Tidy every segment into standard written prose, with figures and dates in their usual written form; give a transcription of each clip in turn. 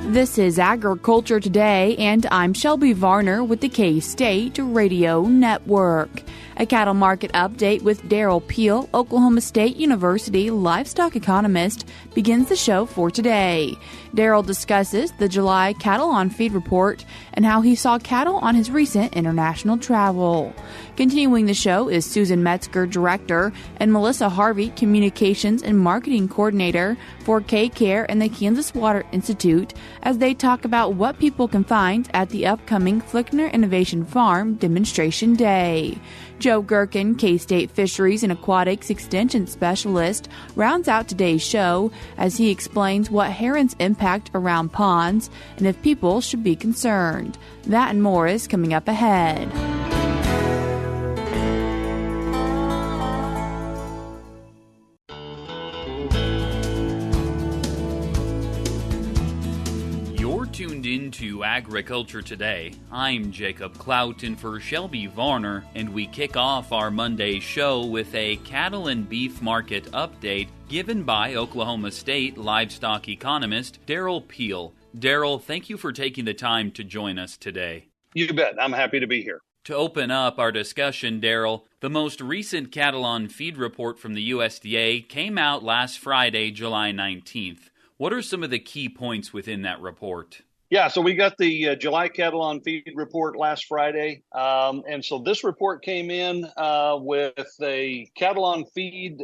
This is Agriculture Today, and I'm Shelby Varner with the K-State Radio Network. A cattle market update with Derrell Peel, Oklahoma State University livestock economist, begins the show for today. Derrell discusses the July cattle on feed report and how he saw cattle on his recent international travel. Continuing the show is Susan Metzger, director, and Melissa Harvey, communications and marketing coordinator for KCARE and the Kansas Water Institute, as they talk about what people can find at the upcoming Flickner Innovation Farm Demonstration Day. Joe Gerken, K-State Fisheries and Aquatics Extension Specialist, rounds out today's show as he explains what herons impact around ponds and if people should be concerned. That and more is coming up ahead. Tuned into Agriculture Today. I'm Jacob Cloughton for Shelby Varner, and we kick off our Monday show with a cattle and beef market update given by Oklahoma State livestock economist Derrell Peel. Derrell, thank you for taking the time to join us today. You bet. I'm happy to be here. To open up our discussion, Derrell, the most recent cattle on feed report from the USDA came out last Friday, July 19th. What are some of the key points within that report? Yeah, so we got the July cattle on feed report last Friday. And so this report came in with a cattle on feed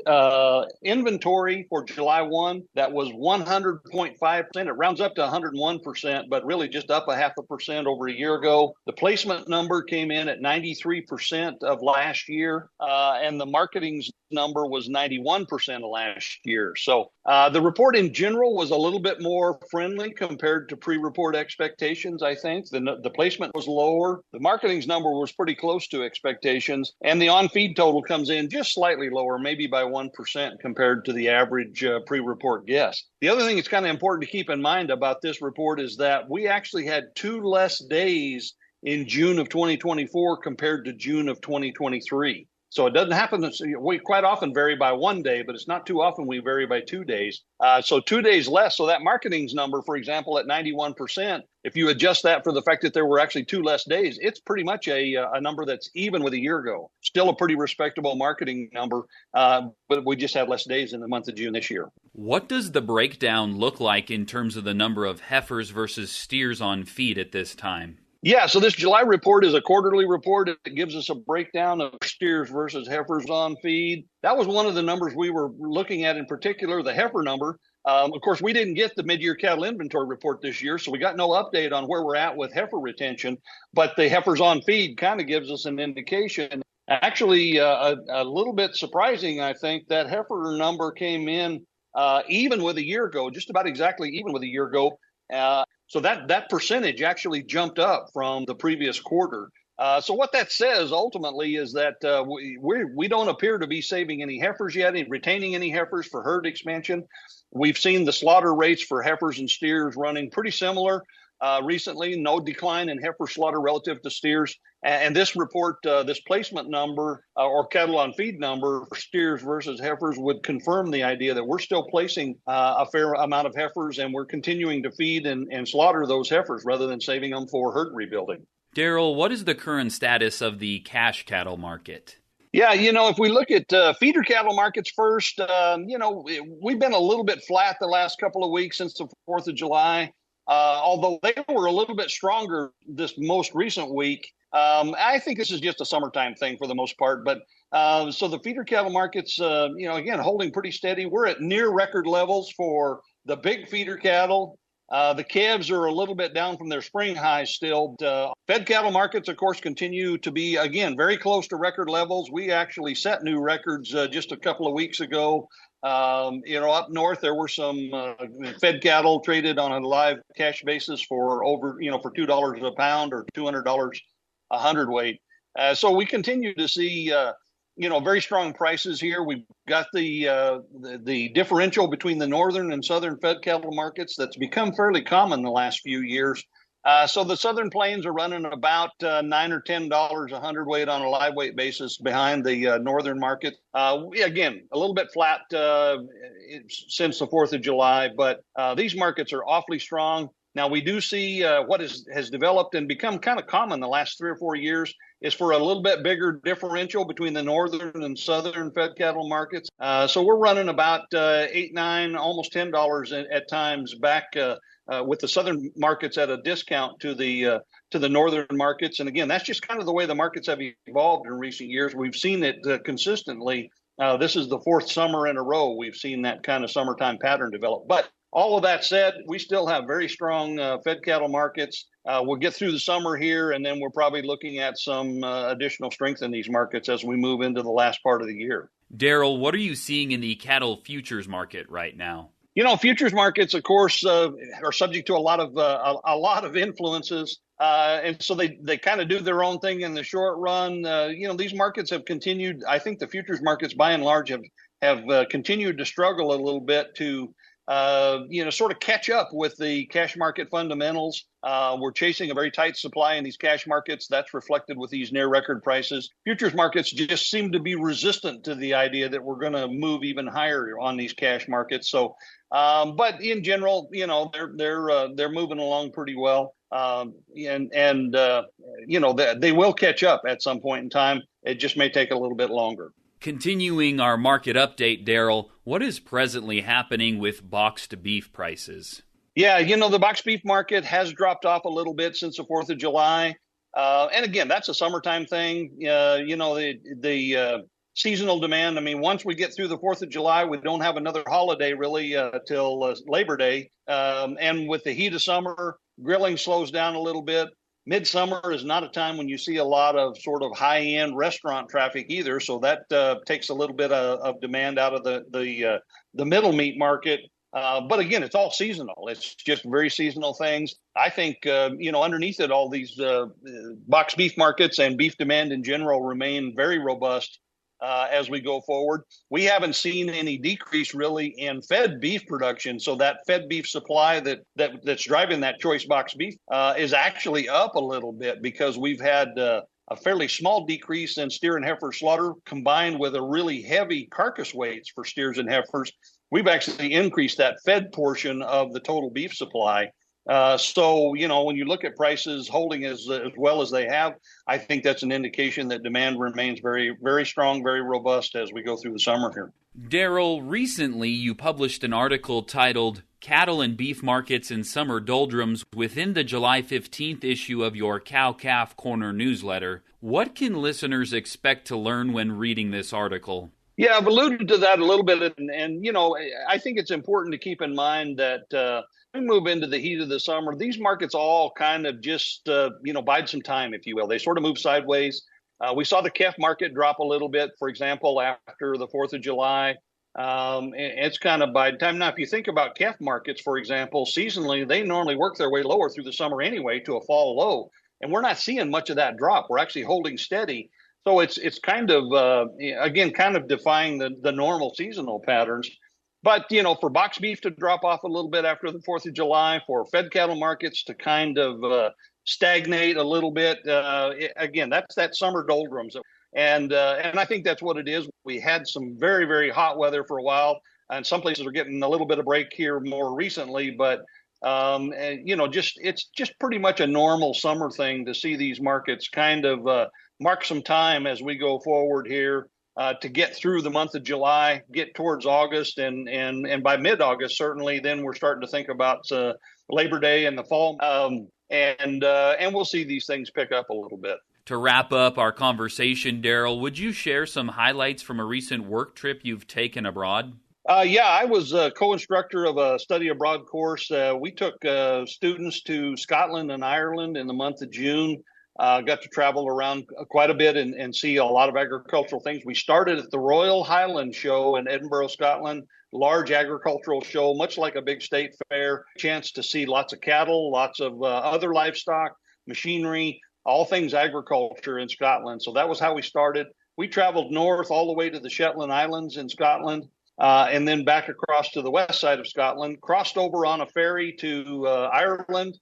inventory for July 1 that was 100.5%. It rounds up to 101%, but really just up 0.5% over a year ago. The placement number came in at 93% of last year, and the marketing's number was 91% of last year. So the report in general was a little bit more friendly compared to pre-report expectations, I think. The placement was lower. The marketing's number was pretty close to expectations. And the on-feed total comes in just slightly lower, maybe by 1% compared to the average pre-report guess. The other thing that's kind of important to keep in mind about this report is that we actually had 2 less days in June of 2024 compared to June of 2023. So it doesn't happen. We quite often vary by 1 day, but it's not too often we vary by 2 days. So 2 days less. So that marketing's number, for example, at 91%, if you adjust that for the fact that there were actually 2 less days, it's pretty much a number that's even with a year ago. Still a pretty respectable marketing number, but we just had less days in the month of June this year. What does the breakdown look like in terms of the number of heifers versus steers on feed at this time? Yeah, so this July report is a quarterly report. It gives us a breakdown of steers versus heifers on feed. That was one of the numbers we were looking at in particular, the heifer number. Of course, we didn't get the mid-year cattle inventory report this year, so we got no update on where we're at with heifer retention. But the heifers on feed kind of gives us an indication. Actually, a little bit surprising, I think, that heifer number came in even with a year ago, just about exactly even with a year ago. So that percentage actually jumped up from the previous quarter. So what that says ultimately is that we don't appear to be saving any heifers yet, retaining any heifers for herd expansion. We've seen the slaughter rates for heifers and steers running pretty similar recently. No decline in heifer slaughter relative to steers. And this report, this placement number or cattle on feed number for steers versus heifers would confirm the idea that we're still placing a fair amount of heifers and we're continuing to feed and slaughter those heifers rather than saving them for herd rebuilding. Derrell, what is the current status of the cash cattle market? Yeah, if we look at feeder cattle markets first, we've been a little bit flat the last couple of weeks since the 4th of July, although they were a little bit stronger this most recent week. I think this is just a summertime thing for the most part, but so the feeder cattle markets, again, holding pretty steady. We're at near record levels for the big feeder cattle. The calves are a little bit down from their spring highs still. Fed cattle markets, of course, continue to be, again, very close to record levels. We actually set new records just a couple of weeks ago. Up north, there were some fed cattle traded on a live cash basis for over, for $2 a pound or $200 a hundredweight. So we continue to see, very strong prices here. We've got the differential between the northern and southern fed cattle markets that's become fairly common the last few years. So the Southern Plains are running about $9 or $10 a hundredweight on a live weight basis behind the northern market. Again, a little bit flat since the 4th of July, but these markets are awfully strong. Now, we do see what has developed and become kind of common the last 3 or 4 years is for a little bit bigger differential between the northern and southern fed cattle markets. So we're running about $8, $9, almost $10 at times back with the southern markets at a discount to the northern markets. And again, that's just kind of the way the markets have evolved in recent years. We've seen it consistently. This is the 4th summer in a row we've seen that kind of summertime pattern develop. But all of that said, we still have very strong fed cattle markets. We'll get through the summer here, and then we're probably looking at some additional strength in these markets as we move into the last part of the year. Derrell, what are you seeing in the cattle futures market right now? Futures markets, of course, are subject to a lot of influences, and so they kind of do their own thing in the short run. These markets have continued. I think the futures markets, by and large, have continued to struggle a little bit to sort of catch up with the cash market fundamentals. We're chasing a very tight supply in these cash markets. That's reflected with these near record prices. Futures markets just seem to be resistant to the idea that we're going to move even higher on these cash markets. So, but in general, they're moving along pretty well. They will catch up at some point in time. It just may take a little bit longer. Continuing our market update, Derrell, what is presently happening with boxed beef prices? Yeah, the boxed beef market has dropped off a little bit since the 4th of July. And again, that's a summertime thing. The seasonal demand. I mean, once we get through the 4th of July, we don't have another holiday really till Labor Day. And with the heat of summer, grilling slows down a little bit. Midsummer is not a time when you see a lot of sort of high-end restaurant traffic either, so that takes a little bit of demand out of the middle meat market. But again, it's all seasonal. It's just very seasonal things. I think underneath it, all these boxed beef markets and beef demand in general remain very robust as we go forward. We haven't seen any decrease really in fed beef production. So that fed beef supply that's driving that choice box beef is actually up a little bit because we've had a fairly small decrease in steer and heifer slaughter combined with a really heavy carcass weights for steers and heifers. We've actually increased that fed portion of the total beef supply. So, when you look at prices holding as well as they have, I think that's an indication that demand remains very, very strong, very robust as we go through the summer here. Derrell, recently you published an article titled Cattle and Beef Markets in Summer Doldrums within the July 15th issue of your Cow-Calf Corner newsletter. What can listeners expect to learn when reading this article? Yeah, I've alluded to that a little bit. And I think it's important to keep in mind that we move into the heat of the summer. These markets all kind of just, bide some time, if you will. They sort of move sideways. We saw the calf market drop a little bit, for example, after the 4th of July. It's kind of bide time. Now, if you think about calf markets, for example, seasonally, they normally work their way lower through the summer anyway to a fall low. And we're not seeing much of that drop. We're actually holding steady. So it's kind of, again, kind of defying the normal seasonal patterns. But, for box beef to drop off a little bit after the 4th of July, for fed cattle markets to kind of stagnate a little bit, again, that's that summer doldrums. And I think that's what it is. We had some very, very hot weather for a while, and some places are getting a little bit of break here more recently. But, it's just pretty much a normal summer thing to see these markets kind of mark some time as we go forward here. To get through the month of July, get towards August, and by mid-August, certainly, then we're starting to think about Labor Day and the fall, and we'll see these things pick up a little bit. To wrap up our conversation, Derrell, would you share some highlights from a recent work trip you've taken abroad? Yeah, I was a co-instructor of a study abroad course. We took students to Scotland and Ireland in the month of June. Got to travel around quite a bit and see a lot of agricultural things. We started at the Royal Highland Show in Edinburgh, Scotland, large agricultural show, much like a big state fair. Chance to see lots of cattle, lots of other livestock, machinery, all things agriculture in Scotland. So that was how we started. We traveled north all the way to the Shetland Islands in Scotland, and then back across to the west side of Scotland, crossed over on a ferry to Ireland,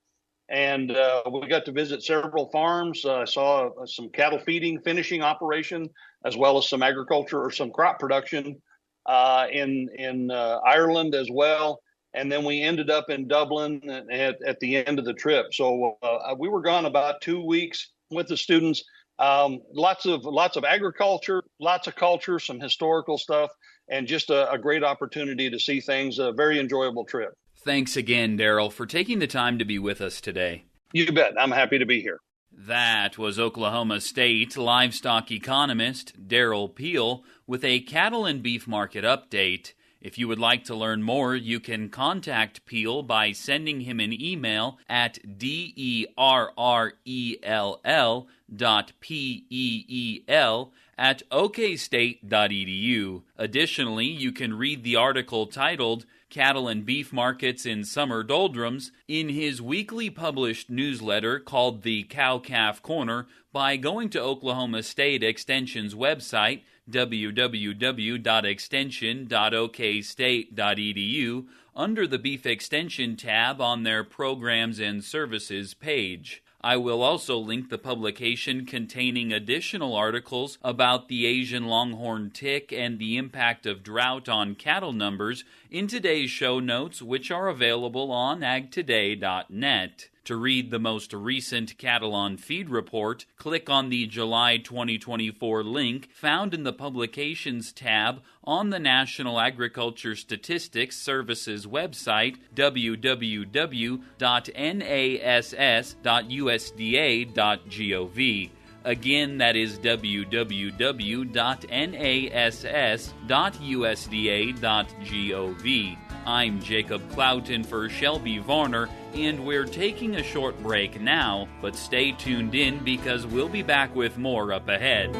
And we got to visit several farms. Saw some cattle feeding, finishing operation, as well as some agriculture or some crop production in Ireland as well. And then we ended up in Dublin at the end of the trip. So we were gone about 2 weeks with the students. Lots of agriculture, lots of culture, some historical stuff, and just a great opportunity to see things. A very enjoyable trip. Thanks again, Derrell, for taking the time to be with us today. You bet. I'm happy to be here. That was Oklahoma State livestock economist Derrell Peel with a cattle and beef market update. If you would like to learn more, you can contact Peel by sending him an email at derrell.peel@okstate.edu. Additionally, you can read the article titled Cattle and Beef Markets in Summer Doldrums in his weekly published newsletter called the Cow-Calf Corner by going to Oklahoma State Extension's website, www.extension.okstate.edu, under the Beef Extension tab on their Programs and Services page. I will also link the publication containing additional articles about the Asian longhorn tick and the impact of drought on cattle numbers in today's show notes, which are available on agtoday.net. To read the most recent Cattle on Feed report, click on the July 2024 link found in the Publications tab on the National Agriculture Statistics Services website, www.nass.usda.gov. Again, that is www.nass.usda.gov. I'm Jacob Cloughton for Shelby Varner, and we're taking a short break now, but stay tuned in because we'll be back with more up ahead.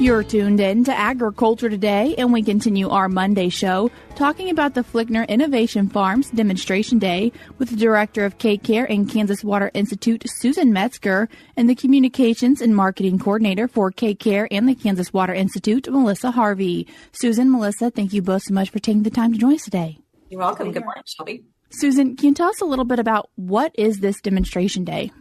You're tuned in to Agriculture Today, and we continue our Monday show talking about the Flickner Innovation Farms Demonstration Day with the Director of KCARE and Kansas Water Institute, Susan Metzger, and the Communications and Marketing Coordinator for KCARE and the Kansas Water Institute, Melissa Harvey. Susan, Melissa, thank you both so much for taking the time to join us today. You're welcome. Good morning, Shelby. Susan, can you tell us a little bit about what is this Demonstration Day?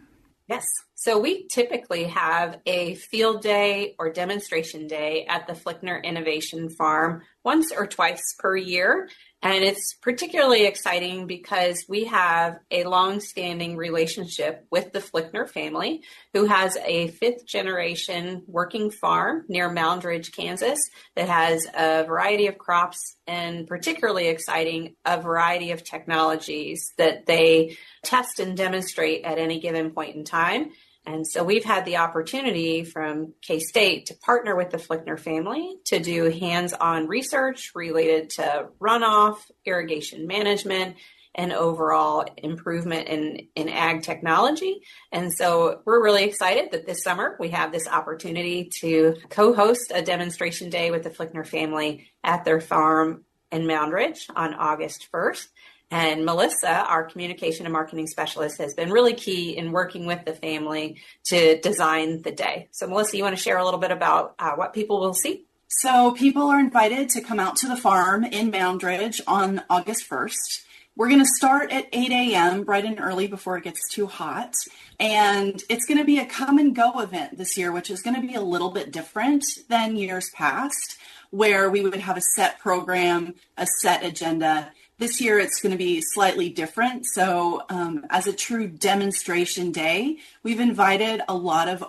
Yes. So we typically have a field day or demonstration day at the Flickner Innovation Farm once or twice per year. And it's particularly exciting because we have a long-standing relationship with the Flickner family, who has a fifth-generation working farm near Mound Ridge, Kansas, that has a variety of crops and, particularly exciting, a variety of technologies that they test and demonstrate at any given point in time. And so we've had the opportunity from K-State to partner with the Flickner family to do hands-on research related to runoff, irrigation management, and overall improvement in ag technology. And so we're really excited that this summer we have this opportunity to co-host a demonstration day with the Flickner family at their farm in Mound Ridge on August 1st. And Melissa, our communication and marketing specialist, has been really key in working with the family to design the day. So Melissa, you want to share a little bit about what people will see? So people are invited to come out to the farm in Mound Ridge on August 1st. We're going to start at 8 a.m. bright and early before it gets too hot. And it's going to be a come and go event this year, which is going to be a little bit different than years past, where we would have a set program, a set agenda. This year, it's going to be slightly different. So as a true demonstration day, we've invited a lot of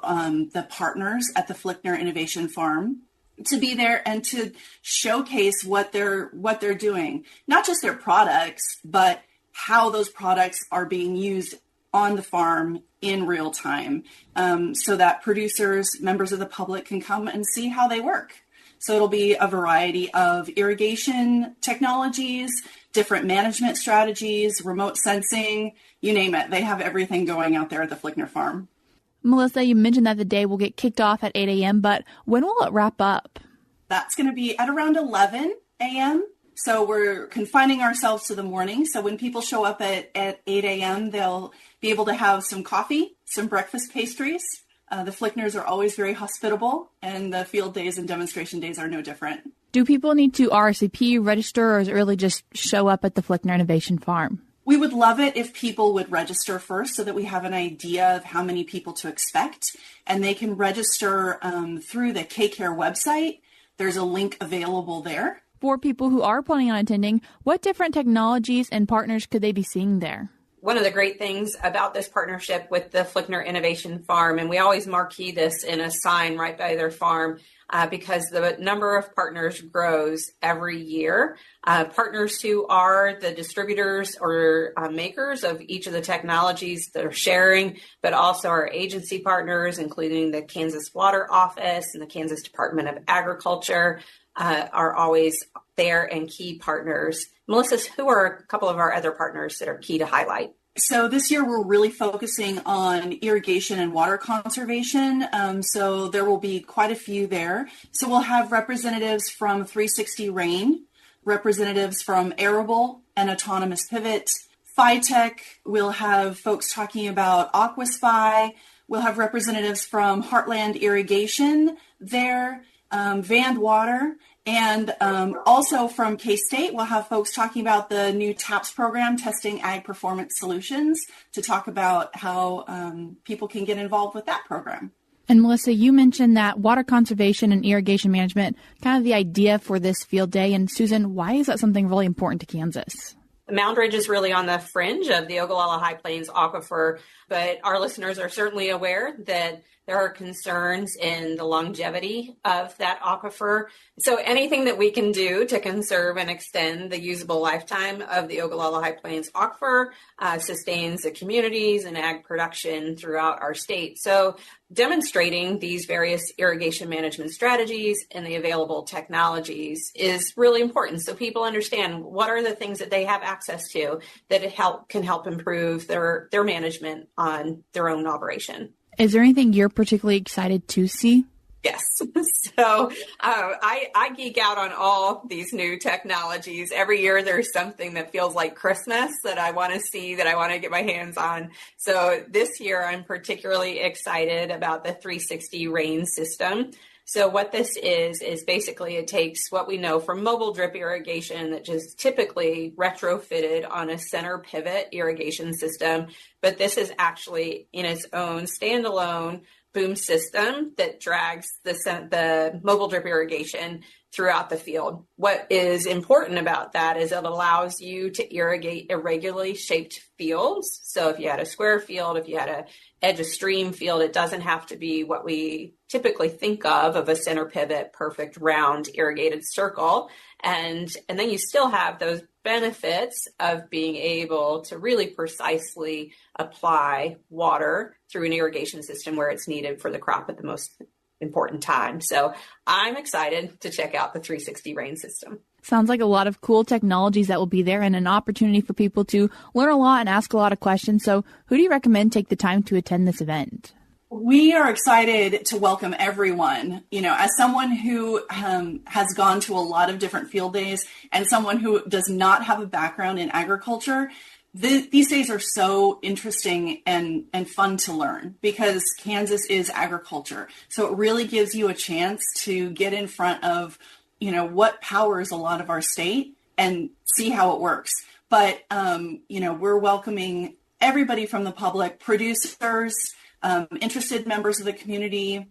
the partners at the Flickner Innovation Farm to be there and to showcase what they're doing, not just their products, but how those products are being used on the farm in real time, so that producers, members of the public can come and see how they work. So it'll be a variety of irrigation technologies, different management strategies, remote sensing, you name it. They have everything going out there at the Flickner farm. Melissa, you mentioned that the day will get kicked off at 8 a.m., but when will it wrap up? That's going to be at around 11 a.m. So we're confining ourselves to the morning. So when people show up at 8 a.m., they'll be able to have some coffee, some breakfast pastries, The Flickners are always very hospitable, and the field days and demonstration days are no different. Do people need to RSVP, register, or is it really just show up at the Flickner Innovation Farm? We would love it if people would register first so that we have an idea of how many people to expect, and they can register through the KCARE website. There's a link available there. For people who are planning on attending, what different technologies and partners could they be seeing there? One of the great things about this partnership with the Flickner Innovation Farm, and we always marquee this in a sign right by their farm, because the number of partners grows every year. Partners who are the distributors or makers of each of the technologies that are sharing, but also our agency partners, including the Kansas Water Office and the Kansas Department of Agriculture, are always there and key partners. Melissa, who are a couple of our other partners that are key to highlight? So this year we're really focusing on irrigation and water conservation. So there will be quite a few there. So we'll have representatives from 360 Rain, representatives from Arable and Autonomous Pivot, PhyTech. We'll have folks talking about AquaSpy. We'll have representatives from Heartland Irrigation there, Van Water. And also from K-State, we'll have folks talking about the new TAPS program, Testing Ag Performance Solutions, to talk about how people can get involved with that program. And Melissa, you mentioned that water conservation and irrigation management, kind of the idea for this field day. And Susan, why is that something really important to Kansas? Mound Ridge is really on the fringe of the Ogallala High Plains aquifer, but our listeners are certainly aware that there are concerns in the longevity of that aquifer. So anything that we can do to conserve and extend the usable lifetime of the Ogallala High Plains aquifer sustains the communities and ag production throughout our state. So demonstrating these various irrigation management strategies and the available technologies is really important, so people understand what are the things that they have access to that can help improve their management on their own operation. Is there anything you're particularly excited to see? Yes. So I geek out on all these new technologies. Every year there's something that feels like Christmas that I want to see, that I want to get my hands on. So this year I'm particularly excited about the 360 Rain system. So what this is basically it takes what we know from mobile drip irrigation that just typically retrofitted on a center pivot irrigation system, but this is actually in its own standalone boom system that drags the mobile drip irrigation throughout the field. What is important about that is it allows you to irrigate irregularly shaped fields. So if you had a square field, if you had a edge of stream field, it doesn't have to be what we typically think of a center pivot, perfect round irrigated circle. And then you still have those benefits of being able to really precisely apply water through an irrigation system where it's needed for the crop at the most important time. So I'm excited to check out the 360 Rain system. Sounds like a lot of cool technologies that will be there and an opportunity for people to learn a lot and ask a lot of questions. So who do you recommend take the time to attend this event? We are excited to welcome everyone. You know, as someone who has gone to a lot of different field days and someone who does not have a background in agriculture, these days are so interesting and fun to learn because Kansas is agriculture. So it really gives you a chance to get in front of, you know, what powers a lot of our state and see how it works. But, you know, we're welcoming everybody from the public, producers, interested members of the community,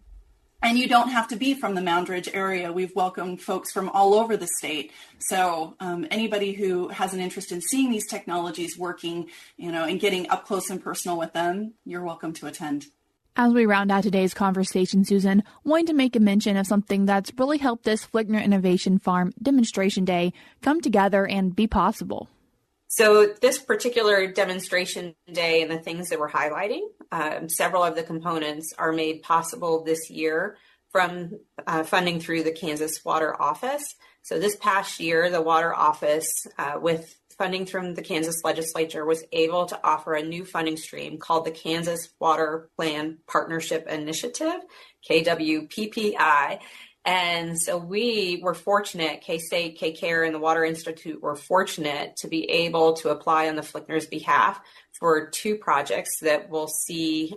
and you don't have to be from the Mound Ridge area. We've welcomed folks from all over the state. So anybody who has an interest in seeing these technologies working, you know, and getting up close and personal with them, you're welcome to attend. As we round out today's conversation, Susan, wanting to make a mention of something that's really helped this Flickner Innovation Farm Demonstration Day come together and be possible. So this particular demonstration day and the things that we're highlighting, several of the components are made possible this year from funding through the Kansas Water Office. So this past year, the Water Office, with funding from the Kansas legislature, was able to offer a new funding stream called the Kansas Water Plan Partnership Initiative, KWPPI. And so we were fortunate, K-State, KCARE, and the Water Institute were fortunate to be able to apply on the Flickner's behalf for 2 projects that we'll see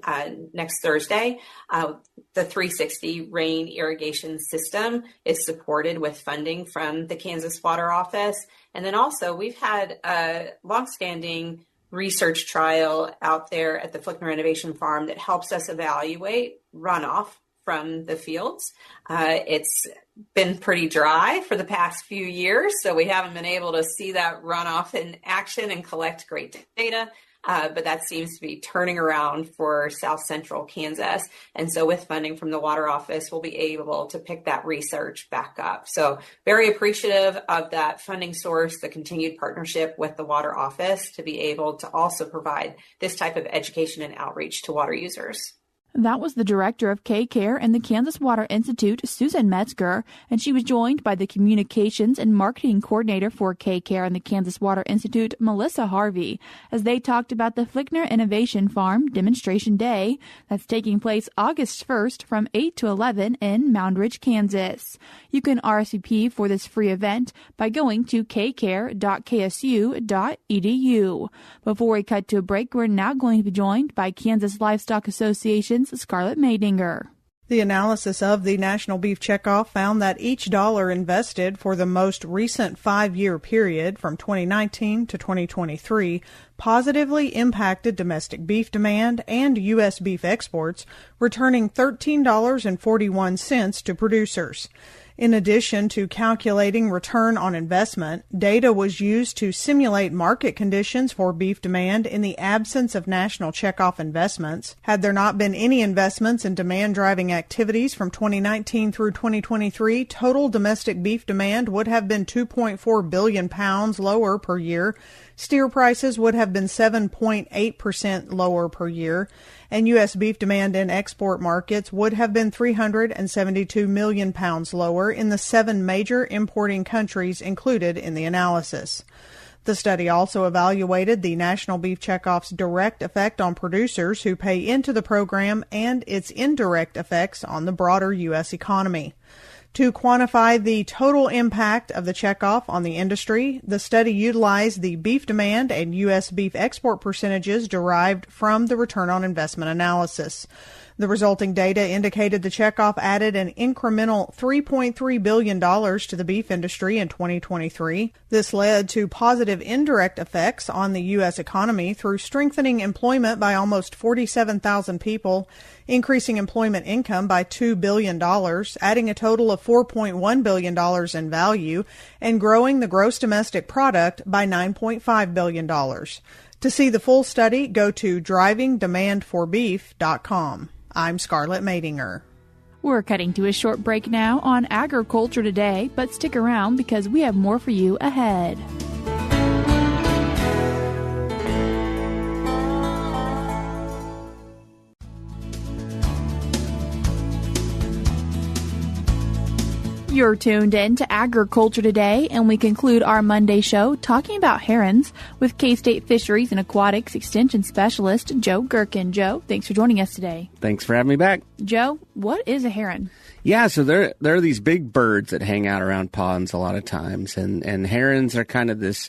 next Thursday. The 360 rain irrigation system is supported with funding from the Kansas Water Office. And then also we've had a longstanding research trial out there at the Flickner Innovation Farm that helps us evaluate runoff from the fields. It's been pretty dry for the past few years, so we haven't been able to see that runoff in action and collect great data. But that seems to be turning around for South Central Kansas. And so with funding from the Water Office, we'll be able to pick that research back up. So very appreciative of that funding source, the continued partnership with the Water Office to be able to also provide this type of education and outreach to water users. That was the director of KCARE and the Kansas Water Institute, Susan Metzger, and she was joined by the communications and marketing coordinator for KCARE and the Kansas Water Institute, Melissa Harvey, as they talked about the Flickner Innovation Farm Demonstration Day that's taking place August 1st from 8 to 11 in Mound Ridge, Kansas. You can RSVP for this free event by going to kcare.ksu.edu. Before we cut to a break, we're now going to be joined by Kansas Livestock Association Scarlett Maydinger. The analysis of the National Beef Checkoff found that each dollar invested for the most recent 5-year period from 2019 to 2023 positively impacted domestic beef demand and U.S. beef exports, returning $13.41 to producers. In addition to calculating return on investment, data was used to simulate market conditions for beef demand in the absence of national checkoff investments. Had there not been any investments in demand-driving activities from 2019 through 2023, total domestic beef demand would have been 2.4 billion pounds lower per year. Steer prices would have been 7.8% lower per year, and U.S. beef demand in export markets would have been 372 million pounds lower in the 7 major importing countries included in the analysis. The study also evaluated the National Beef Checkoff's direct effect on producers who pay into the program and its indirect effects on the broader U.S. economy. To quantify the total impact of the checkoff on the industry, the study utilized the beef demand and U.S. beef export percentages derived from the return on investment analysis. The resulting data indicated the checkoff added an incremental $3.3 billion to the beef industry in 2023. This led to positive indirect effects on the U.S. economy through strengthening employment by almost 47,000 people, increasing employment income by $2 billion, adding a total of $4.1 billion in value, and growing the gross domestic product by $9.5 billion. To see the full study, go to drivingdemandforbeef.com. I'm Scarlett Maydinger. We're cutting to a short break now on Agriculture Today, but stick around because we have more for you ahead. You're tuned in to Agriculture Today, and we conclude our Monday show talking about herons with K-State Fisheries and Aquatics Extension Specialist Joe Gerken. Joe, thanks for joining us today. Thanks for having me back. Joe, what is a heron? Yeah, so there are these big birds that hang out around ponds a lot of times, and herons are kind of this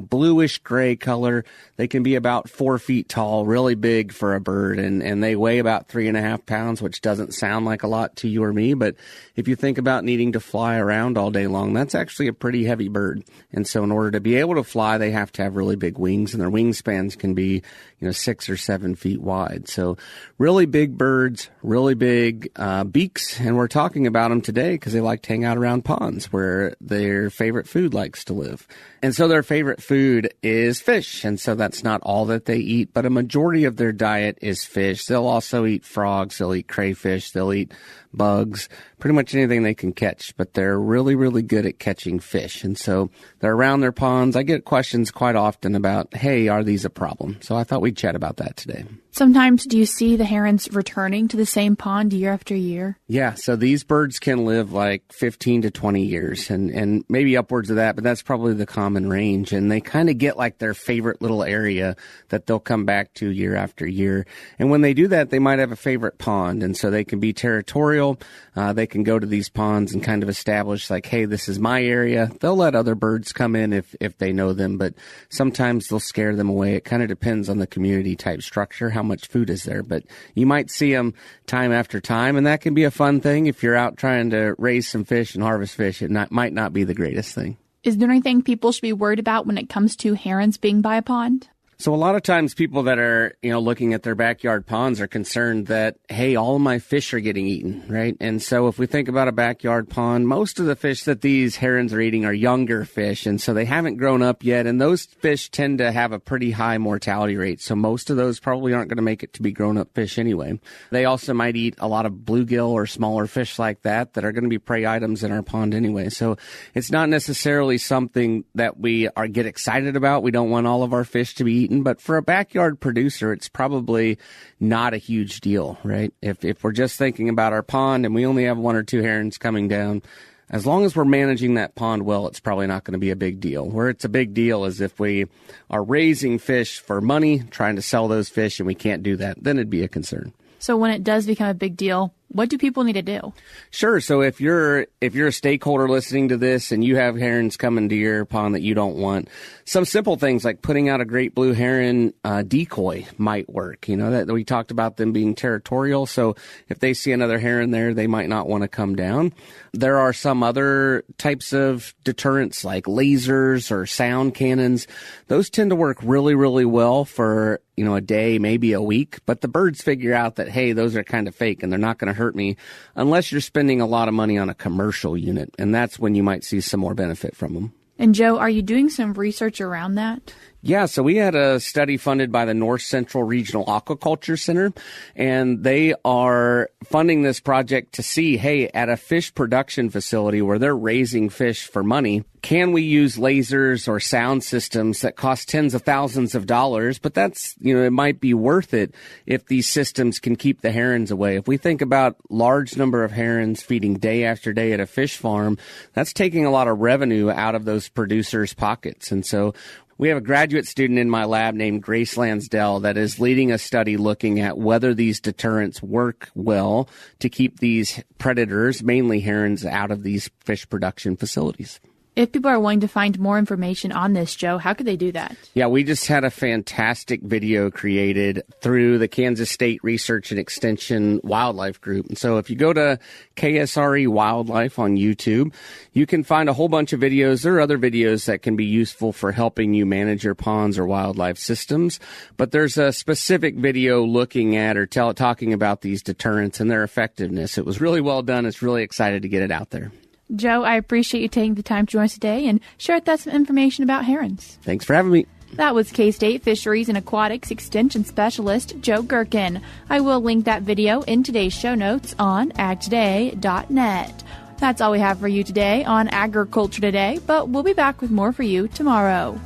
bluish gray color. They can be about 4 feet tall, really big for a bird, and they weigh about 3.5 pounds, which doesn't sound like a lot to you or me, but if you think about needing to fly around all day long, that's actually a pretty heavy bird. And so in order to be able to fly, they have to have really big wings, and their wingspans can be 6 or 7 feet wide. So really big birds, really big beaks, and we're talking about them today because they like to hang out around ponds where their favorite food likes to live. And so their favorite food is fish, and so that's not all that they eat, but a majority of their diet is fish. They'll also eat frogs, they'll eat crayfish, they'll eat bugs, pretty much anything they can catch, but they're really, really good at catching fish. And so they're around their ponds. I get questions quite often about, hey, are these a problem? So I thought we'd chat about that today. Sometimes do you see the herons returning to the same pond year after year? Yeah, so these birds can live like 15 to 20 years and maybe upwards of that, but that's probably the common range. And they kind of get like their favorite little area that they'll come back to year after year. And when they do that, they might have a favorite pond. And so they can be territorial. They can go to these ponds and kind of establish like, hey, this is my area. They'll let other birds come in if they know them, but sometimes they'll scare them away. It kind of depends on the community type structure, how much food is there. But you might see them time after time, and that can be a fun thing. If you're out trying to raise some fish and harvest fish, it might not be the greatest thing. Is there anything people should be worried about when it comes to herons being by a pond? So a lot of times people that are, looking at their backyard ponds are concerned that, hey, all of my fish are getting eaten, right? And so if we think about a backyard pond, most of the fish that these herons are eating are younger fish, and so they haven't grown up yet, and those fish tend to have a pretty high mortality rate. So most of those probably aren't going to make it to be grown-up fish anyway. They also might eat a lot of bluegill or smaller fish like that are going to be prey items in our pond anyway. So it's not necessarily something that we get excited about. We don't want all of our fish to be eaten. But for a backyard producer, it's probably not a huge deal, right? If we're just thinking about our pond and we only have 1 or 2 herons coming down, as long as we're managing that pond well, it's probably not going to be a big deal. Where it's a big deal is if we are raising fish for money, trying to sell those fish, and we can't do that, then it'd be a concern. So when it does become a big deal, what do people need to do? Sure. So if you're a stakeholder listening to this and you have herons coming to your pond that you don't want, some simple things like putting out a great blue heron decoy might work. That we talked about them being territorial. So if they see another heron there, they might not want to come down. There are some other types of deterrents like lasers or sound cannons. Those tend to work really, really well for a day, maybe a week. But the birds figure out that, hey, those are kind of fake and they're not going to hurt me unless you're spending a lot of money on a commercial unit. And that's when you might see some more benefit from them. And Joe, are you doing some research around that? Yeah, so we had a study funded by the North Central Regional Aquaculture Center, and they are funding this project to see, hey, at a fish production facility where they're raising fish for money, can we use lasers or sound systems that cost tens of thousands of dollars? But that's, it might be worth it if these systems can keep the herons away. If we think about large number of herons feeding day after day at a fish farm, that's taking a lot of revenue out of those producers' pockets. And so we have a graduate student in my lab named Grace Lansdell that is leading a study looking at whether these deterrents work well to keep these predators, mainly herons, out of these fish production facilities. If people are wanting to find more information on this, Joe, how could they do that? Yeah, we just had a fantastic video created through the Kansas State Research and Extension Wildlife Group. And so if you go to KSRE Wildlife on YouTube, you can find a whole bunch of videos. There are other videos that can be useful for helping you manage your ponds or wildlife systems. But there's a specific video looking at or talking about these deterrents and their effectiveness. It was really well done. It's really excited to get it out there. Joe, I appreciate you taking the time to join us today and share with us some information about herons. Thanks for having me. That was K-State Fisheries and Aquatics Extension Specialist Joe Gerken. I will link that video in today's show notes on agtoday.net. That's all we have for you today on Agriculture Today, but we'll be back with more for you tomorrow.